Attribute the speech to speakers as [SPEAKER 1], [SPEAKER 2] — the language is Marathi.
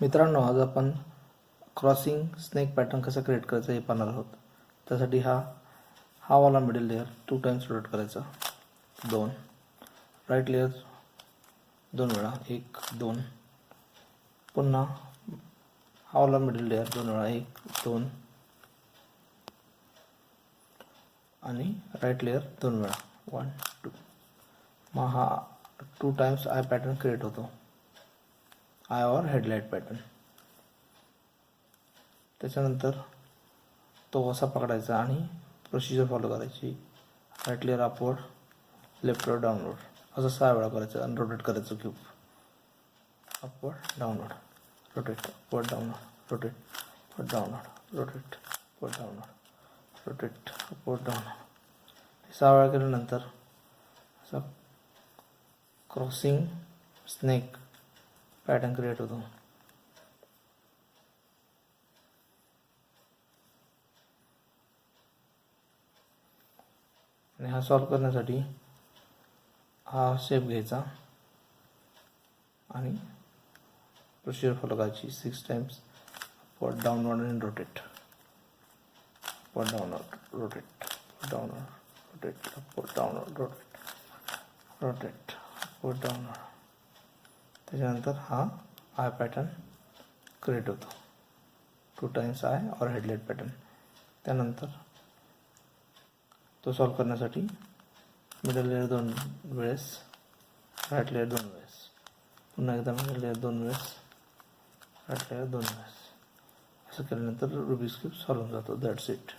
[SPEAKER 1] मित्रांनो, आज आपण क्रॉसिंग स्नेक पॅटर्न कसं क्रिएट करायचं हे पाहणार आहोत. त्यासाठी हा वाला मिडल लेअर 2 टाइम्स रोटेट करायचा. 2 राईट लेअर 2 वेळा, 1 2. पुन्हा हा वाला मिडल लेअर 2 वेळा, 1 2. आणि राईट लेअर 2 वेळा, 1 2. मग हा 2 टाइम्स आय पॅटर्न क्रिएट होतो, आय और हेडलाइट पॅटर्न. त्याच्यानंतर तो असा पकडायचा आणि प्रोसिजर फॉलो करायची. Right layer upward, left layer downward, असं 6 वेळा करायचं आणि रोटेट करायचं cube. Upward downward, rotate, upward downward, rotate, upward downward, rotate, upward downward, rotate, upward downward. 6 वेळा केल्यानंतर असा क्रॉसिंग स्नेक पॅटर्न क्रिएट होतो. आणि हा सॉल्व करण्यासाठी हा शेप घ्यायचा आणि प्रोसिजर फॉलो करायची. 6 टाइम्स अपवर्ड डाउनवर्ड आणि rotate, upward downward, rotate, downward, rotate, upward downward, rotate, rotate, upward downward. त्याच्यानंतर हा आय पॅटर्न क्रिएट होतो, 2 times I or headlight pattern. त्यानंतर तो सॉल्व करण्यासाठी मिडल लेअर 2 वेळेस, राईट लेअर 2 वेळेस, पुन्हा एकदा मिडल लेअर 2 वेळेस, राईट लेअर 2 वेळेस. असं केल्यानंतर रुबिक्स क्यूब सॉल्व होऊन जातो. That's it.